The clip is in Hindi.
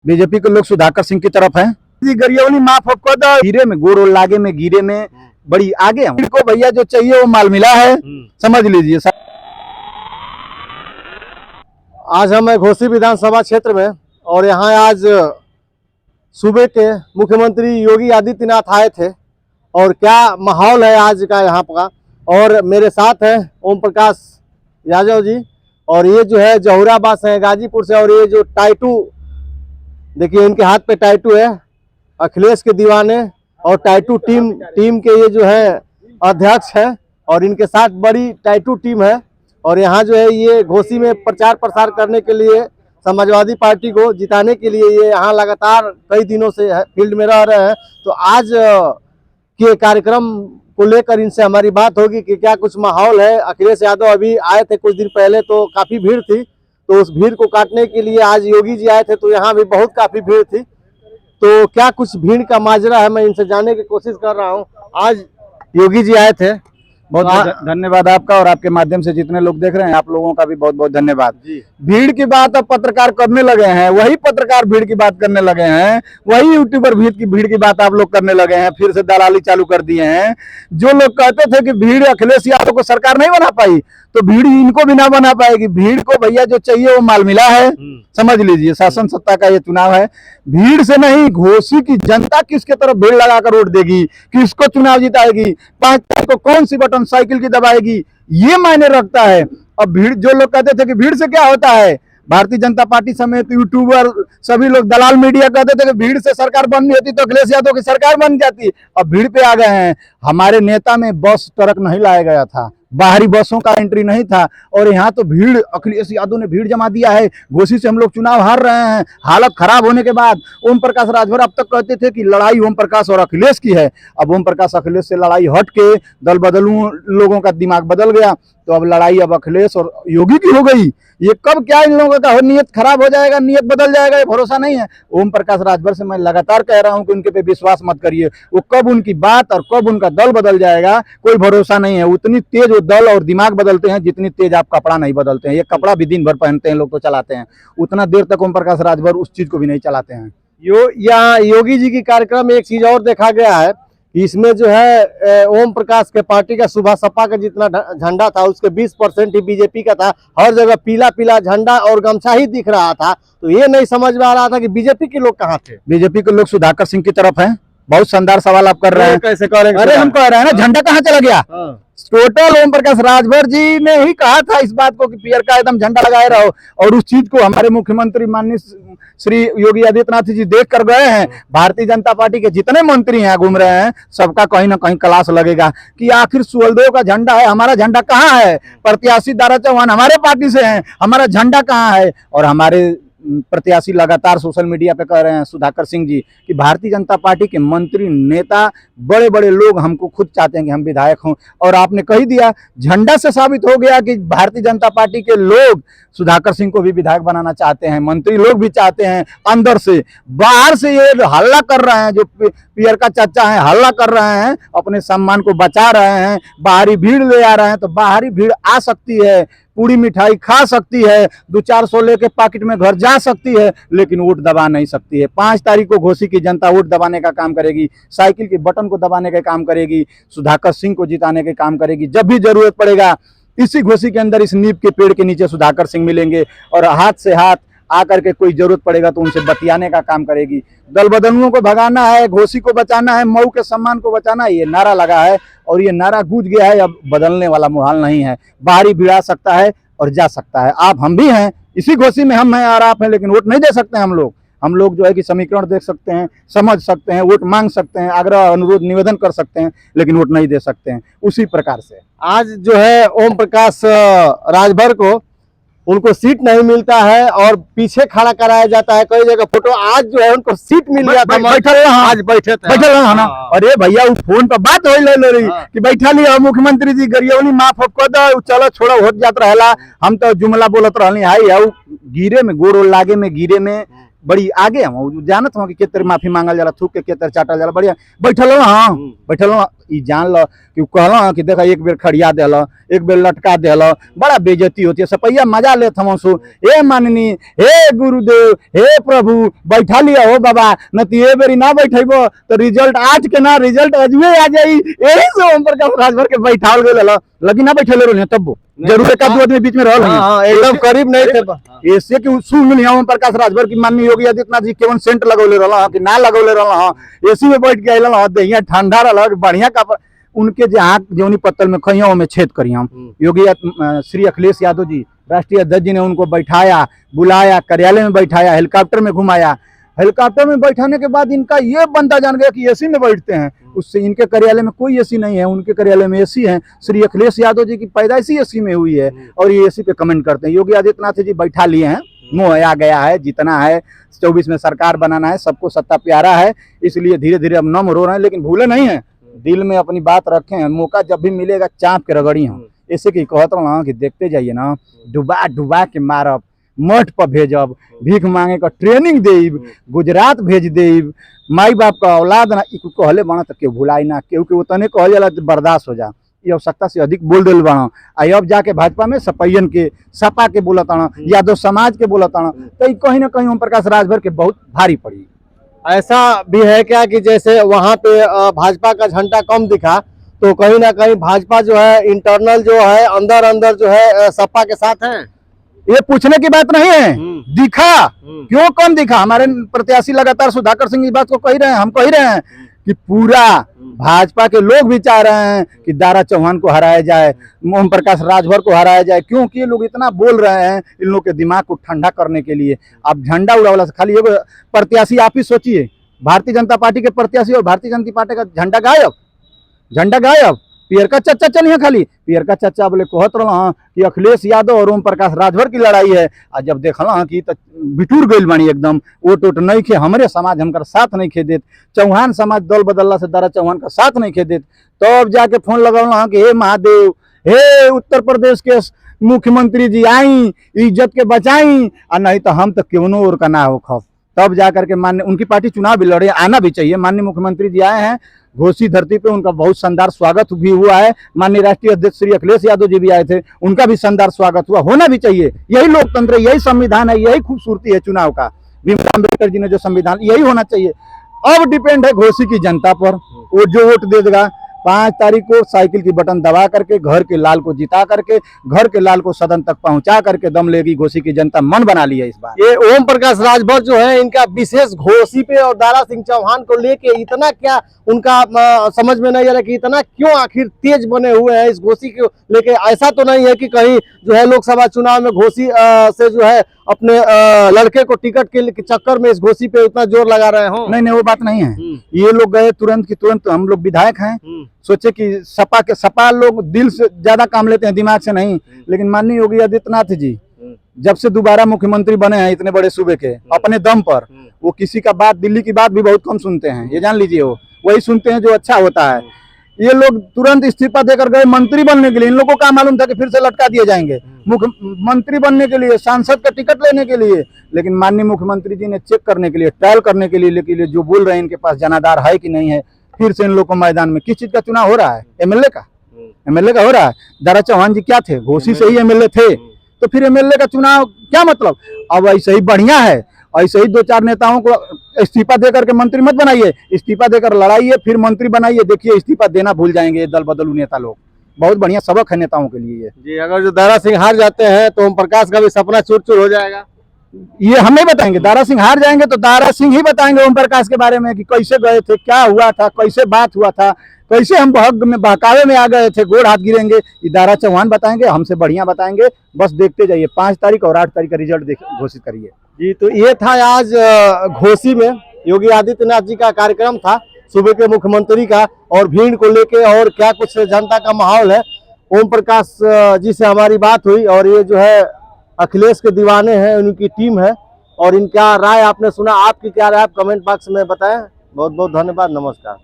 बीजेपी के लोग सुधाकर सिंह की तरफ हैं। गरियौनी माफ कर दो, गिरे में गोड़ लागे में गिरे में बड़ी आगे हम को भैया जो चाहिए वो माल मिला है, समझ लीजिए। आज हम घोसी विधानसभा क्षेत्र में और यहाँ आज सूबे के मुख्यमंत्री योगी आदित्यनाथ आए थे और क्या माहौल है आज का यहाँ का। और मेरे साथ हैं ओम प्रकाश यादव जी और ये जो है जहुराबाद से है, गाजीपुर से। और ये जो टाइटू देखिए, इनके हाथ पे टाइटू है, अखिलेश के दीवाने और टाइटू टीम के ये जो है अध्यक्ष है और इनके साथ बड़ी टाइटू टीम है। और यहाँ जो है ये घोसी में प्रचार प्रसार करने के लिए, समाजवादी पार्टी को जिताने के लिए ये यहाँ लगातार कई दिनों से फील्ड में रह रहे हैं। तो आज के कार्यक्रम को लेकर इनसे हमारी बात होगी कि क्या कुछ माहौल है। अखिलेश यादव अभी आए थे कुछ दिन पहले, तो काफ़ी भीड़ थी, तो उस भीड़ को काटने के लिए आज योगी जी आए थे, तो यहाँ भी काफ़ी भीड़ थी। तो क्या कुछ भीड़ का माजरा है, मैं इनसे जानने की कोशिश कर रहा हूँ। आज योगी जी आए थे, बहुत धन्यवाद आपका और आपके माध्यम से जितने लोग देख रहे हैं आप लोगों का भी बहुत बहुत धन्यवाद। भीड़ की बात अब पत्रकार करने लगे हैं, वही पत्रकार भीड़ की बात करने लगे हैं, वही यूट्यूबर भीड़ की बात आप लोग करने लगे हैं, फिर से दलाली चालू कर दिए हैं। जो लोग कहते थे कि भीड़ अखिलेश यादव को सरकार नहीं बना पाई, तो भीड़ इनको भी ना बना पाएगी। भीड़ को भैया जो चाहिए वो माल मिला है, समझ लीजिए। शासन सत्ता का ये चुनाव है, भीड़ से नहीं, घोसी की जनता किसके तरफ भीड़ लगाकर वोट देगी, किसको चुनाव जिताएगी, 5 तारीख को कौन सी बटन साइकिल की दबाएगी, ये मायने रखता है। अब भीड़, जो लोग कहते थे कि भीड़ से क्या होता है, भारतीय जनता पार्टी समेत यूट्यूबर सभी लोग, दलाल मीडिया कहते थे कि भीड़ से सरकार बननी होती तो अखिलेश यादव की सरकार बन जाती। अब भीड़ पे आ गए हैं। हमारे नेता में बस ट्रक नहीं लाया गया था, बाहरी बसों का एंट्री नहीं था, और यहाँ तो भीड़, अखिलेश यादव ने भीड़ जमा दिया है। घोसी से हम लोग चुनाव हार रहे हैं, हालत खराब होने के बाद ओम प्रकाश राजभर अब तक कहते थे कि लड़ाई ओम प्रकाश और अखिलेश की है। अब ओम प्रकाश अखिलेश से लड़ाई हट के दल बदलू, लोगों का दिमाग बदल गया, तो अब लड़ाई अब अखिलेश और योगी की हो गई। ये कब क्या इन लोगों का नियत खराब हो जाएगा, नियत बदल जाएगा, ये भरोसा नहीं है। ओम प्रकाश राजभर से मैं लगातार कह रहा हूं कि उनके पे विश्वास मत करिए। वो कब उनकी बात और कब उनका दल बदल जाएगा कोई भरोसा नहीं है। उतनी तेज वो दल और दिमाग बदलते हैं जितनी तेज आप कपड़ा नहीं बदलते हैं। ये कपड़ा भी दिन भर पहनते हैं लोग तो चलाते हैं, उतना देर तक ओम प्रकाश राजभर उस चीज को भी नहीं चलाते हैं। यहाँ योगी जी की कार्यक्रम में एक चीज और देखा गया है, इसमें जो है ओम प्रकाश के पार्टी का सुबह सपा का जितना झंडा था उसके 20% ही बीजेपी का था। हर जगह पीला पीला झंडा और गमछा ही दिख रहा था। तो ये नहीं समझ में आ रहा था कि बीजेपी के लोग कहाँ थे। बीजेपी के लोग सुधाकर सिंह की तरफ हैं। बहुत शानदार सवाल आप कर रहे हैं। कैसे करेंगे? अरे हम कह रहे हैं ना, झंडा कहाँ चला गया। टोटल ओम प्रकाश राजभर जी ने ही कहा था इस बात को कि पियर का एकदम झंडा लगाए रहो, और उस चीज को हमारे मुख्यमंत्री माननीय श्री योगी आदित्यनाथ जी देख कर गए हैं। भारतीय जनता पार्टी के जितने मंत्री यहाँ घूम रहे हैं सबका कहीं ना कहीं क्लास लगेगा कि आखिर सुहलदेव का झंडा है, हमारा झंडा कहाँ है। प्रत्याशी दारा चौहान हमारे पार्टी से हैं, हमारा झंडा कहाँ है। और हमारे प्रत्याशी लगातार सोशल मीडिया पे कह रहे हैं, सुधाकर सिंह जी, कि भारतीय जनता पार्टी के मंत्री, नेता, बड़े बड़े लोग हमको खुद चाहते हैं कि हम विधायक हों। और आपने कह दिया, झंडा से साबित हो गया कि भारतीय जनता पार्टी के लोग सुधाकर सिंह को भी विधायक बनाना चाहते हैं, मंत्री लोग भी चाहते हैं। अंदर से, बाहर से ये हल्ला कर रहे हैं, जो पियर का चाचा है हल्ला कर रहे हैं, अपने सम्मान को बचा रहे हैं, बाहरी भीड़ ले आ रहे हैं। तो बाहरी भीड़ आ सकती है, पूरी मिठाई खा सकती है, 200-400 लेके पॉकेट में घर जा सकती है, लेकिन वोट दबा नहीं सकती है। 5 तारीख को घोसी की जनता वोट दबाने का काम करेगी, साइकिल के बटन को दबाने का काम करेगी, सुधाकर सिंह को जिताने के काम करेगी। जब भी जरूरत पड़ेगा इसी घोसी के अंदर, इस नीम के पेड़ के नीचे सुधाकर सिंह मिलेंगे, और हाथ से हाथ आकर के कोई जरूरत पड़ेगा तो उनसे बतियाने का काम करेगी। दल बदलुओं को भगाना है, घोसी को बचाना है, मऊ के सम्मान को बचाना है, ये नारा लगा है और ये नारा गूंज गया है। अब बदलने वाला मुहाल नहीं है। बाहरी भिड़ा सकता है और जा सकता है। आप हम भी हैं, इसी घोसी में हम हैं और आप हैं, लेकिन वोट नहीं दे सकते हम लोग जो है कि समीकरण देख सकते हैं, समझ सकते हैं, वोट मांग सकते हैं, आग्रह अनुरोध निवेदन कर सकते हैं, लेकिन वोट नहीं दे सकते हैं। उसी प्रकार से आज जो है ओम प्रकाश राजभर को उनको सीट नहीं मिलता है और पीछे खड़ा कराया जाता है कई जगह फोटो। आज जो है उनको सीट मिल गया था, आज बैठे ना। अरे भैया वो फोन पर बात हो रही कि बैठा लिया मुख्यमंत्री जी, गरियौनी माफ कर दो, चलो छोड़ो होत जात रहला, हम तो जुमला बोलत रहनी है। गिरे में गोड़ लागे में गिरे में बड़ी आगे हम जानत हो कि केतर माफी मांगल जाला, थूक के केतर चाटल जाला, बढ़िया बैठल। हाँ बैठल ई जान लो कि कहल कि देखा एक बेर खड़िया दिल, एक बेर लटका दिल, बड़ा बेइज्जती होती है। सपैया मजा लेत हम सो, हे माननी, हे गुरुदेव, हे प्रभु बैठा लिया हो बाबा, न तो ये बेरी ना बैठेबो तो रिजल्ट आज के ना रिजल्ट अजुए आ जाई। यही से ओम प्रकाश राजभर के बैठाल गेल लगी ना बैठे रहे तब जरूर एक आध आदमी बीच में रहल एकदम करीब नहीं थे। ऐसे कि सुन मिली ओम प्रकाश राजभर की माननीय योगी आदित्यनाथ जी केवन सेंट लगौले रहा कि ना लगौले रहा, एसी में बैठ के अल दहिया ठंडा रहा बढ़िया का उनके जहाँ जौनी पत्तल में खइया में छेद करिया। योगी श्री अखिलेश यादव जी राष्ट्रीय अध्यक्ष जी ने उनको बैठाया, बुलाया, कार्यालय में बैठाया, हेलीकॉप्टर में घुमाया। हेलीकॉप्टर में बैठाने के बाद इनका ये बंदा जान गया कि एसी में बैठते हैं, उससे इनके कार्यालय में कोई एसी नहीं है, उनके कार्यालय में एसी है। श्री अखिलेश यादव जी की पैदाइश एसी में हुई है और ये एसी पे कमेंट करते हैं। योगी आदित्यनाथ जी बैठा लिए हैं, मोह आ गया है, जितना है 24 में सरकार बनाना है, सबको सत्ता प्यारा है, इसलिए धीरे धीरे अब नम रो रहे हैं, लेकिन भूले नहीं है, दिल में अपनी बात रखे हैं। मौका जब भी मिलेगा चाँप के रगड़ी हम, ऐसे की कहत रहा कि देखते जाइए ना, डुबा डुबा के मारब, मठ पर भेजब, भीख मांगे का ट्रेनिंग देब, गुजरात भेज देब, माई बाप का औलाद ना कहले बना तो केहू भुलाई ना, केहू के उतने कहल जाला तो बर्दाश्त हो जा, ये आवश्यकता से अधिक बोल दिल बना। अब जाके भाजपा में सपैयन के, सपा के बोलता, यादव समाज के बोलता, तो कहीं ना कहीं ओम प्रकाश राजभर के बहुत भारी पड़ी। ऐसा भी है क्या कि जैसे वहाँ पे भाजपा का झंडा कम दिखा, तो कहीं ना कहीं भाजपा जो है इंटरनल जो है अंदर अंदर जो है सपा के साथ है? ये पूछने की बात नहीं है, दिखा क्यों कम दिखा? हमारे प्रत्याशी लगातार सुधाकर सिंह इस बात को कह रहे हैं, हम कह रहे हैं कि पूरा भाजपा के लोग भी चाह रहे हैं कि दारा चौहान को हराया जाए, ओम प्रकाश राजभर को हराया जाए, क्योंकि ये लोग इतना बोल रहे हैं इन लोग के दिमाग को ठंडा करने के लिए। अब झंडा उड़ावला से खाली एगो प्रत्याशी आप ही सोचिए, भारतीय जनता पार्टी के प्रत्याशी और भारतीय जनता पार्टी का झंडा गायब, झंडा गायब। पियर का चर्चा चलिए, खाली पियर का चर्चा बोले कहत रहा कि अखिलेश यादव और ओम प्रकाश राजभर की लड़ाई है, और जब देखल कि बिटूर गई बानी एकदम, वोट वोट नहीं खे, हमारे समाज हमकर साथ नहीं खे देत, चौहान समाज दल बदलला से दारा चौहान का साथ नहीं खे देत, तो अब जाके फोन लगल कि हे महादेव, हे उत्तर प्रदेश के मुख्यमंत्री जी आई, इज्जत के बचाई, और नहीं तो हम तो क्यों और का ना हो खफ। तब जाकर के मान्य उनकी पार्टी चुनाव भी लड़े, आना भी चाहिए। माननीय मुख्यमंत्री जी आए हैं घोसी धरती पे, उनका बहुत शानदार स्वागत भी हुआ है। माननीय राष्ट्रीय अध्यक्ष श्री अखिलेश यादव जी भी आए थे, उनका भी शानदार स्वागत हुआ, होना भी चाहिए। यही लोकतंत्र, यही संविधान है, यही खूबसूरती है चुनाव का। भीमराव अम्बेडकर जी ने जो संविधान, यही होना चाहिए। अब डिपेंड है घोसी की जनता पर, वो जो वोट दे देगा। 5 तारीख को साइकिल की बटन दबा करके घर के लाल को जिता करके, घर के लाल को सदन तक पहुंचा करके दम लेगी घोसी की जनता। मन बना लिया इस बार। ये ओम प्रकाश राजभर जो है, इनका विशेष घोसी पे और दारा सिंह चौहान को लेके इतना क्या उनका समझ में नहीं आ रहा कि इतना क्यों आखिर तेज बने हुए हैं इस घोसी को लेके? ऐसा तो नहीं है कि कहीं जो है लोकसभा चुनाव में घोसी से जो है अपने लड़के को टिकट के चक्कर में इस घोसी पे उतना जोर लगा रहे हो? नहीं, वो बात नहीं है। ये लोग गए तुरंत की तुरंत, हम लोग विधायक हैं, सोचे कि सपा लोग दिल से ज्यादा काम लेते हैं, दिमाग से नहीं। लेकिन माननीय योगी आदित्यनाथ जी जब से दोबारा मुख्यमंत्री बने हैं इतने बड़े सूबे के, अपने दम पर, वो किसी का बात, दिल्ली की बात भी बहुत कम सुनते हैं, ये जान लीजिए। वो वही सुनते हैं जो अच्छा होता है। ये लोग तुरंत इस्तीफा देकर गए मंत्री बनने के लिए। इन लोगों को क्या मालूम था कि फिर से लटका दिए जाएंगे मुख्यमंत्री बनने के लिए, सांसद का टिकट लेने के लिए। लेकिन माननीय मुख्यमंत्री जी ने चेक करने के लिए, ट्रायल करने के लिए जो बोल रहे हैं इनके पास जनाधार है कि नहीं है, फिर से इन लोग को मैदान में। किस चीज का चुनाव हो रहा है? एमएलए का हो रहा है। दारा चौहान जी क्या थे? घोसी से ही एमएलए थे, तो फिर एमएलए का चुनाव क्या मतलब? अब ऐसे ही बढ़िया है, ऐसे ही 2-4 नेताओं को इस्तीफा देकर के मंत्री मत बनाइए, इस्तीफा देकर लड़ाइए, फिर मंत्री बनाइए। देखिए इस्तीफा देना भूल जाएंगे दल बदलू नेता लोग। बहुत बढ़िया सबक है नेताओं के लिए ये। जी, अगर जो दारा सिंह हार जाते हैं तो ओम प्रकाश का भी सपना चूर चूर हो जाएगा। ये हम नहीं बताएंगे। दारा सिंह हार जाएंगे तो दारा सिंह ही बताएंगे ओम प्रकाश के बारे में कि कैसे गए थे, क्या हुआ था, कैसे बात हुआ था, कैसे हम बहकावे में आ गए थे, गोड़ हाथ गिरेंगे। ये दारा चौहान बताएंगे, हमसे बढ़िया बताएंगे। बस देखते जाइए। 5 तारीख और 8 तारीख का रिजल्ट घोषित करिए। जी, तो ये था आज घोसी में योगी आदित्यनाथ जी का कार्यक्रम था, सूबे के मुख्यमंत्री का, और भीड़ को लेके और क्या कुछ जनता का माहौल है। ओम प्रकाश जी से हमारी बात हुई, और ये जो है अखिलेश के दीवाने हैं, उनकी टीम है, और इनका राय आपने सुना। आपकी क्या राय आप कमेंट बॉक्स में बताएं। बहुत बहुत धन्यवाद, नमस्कार।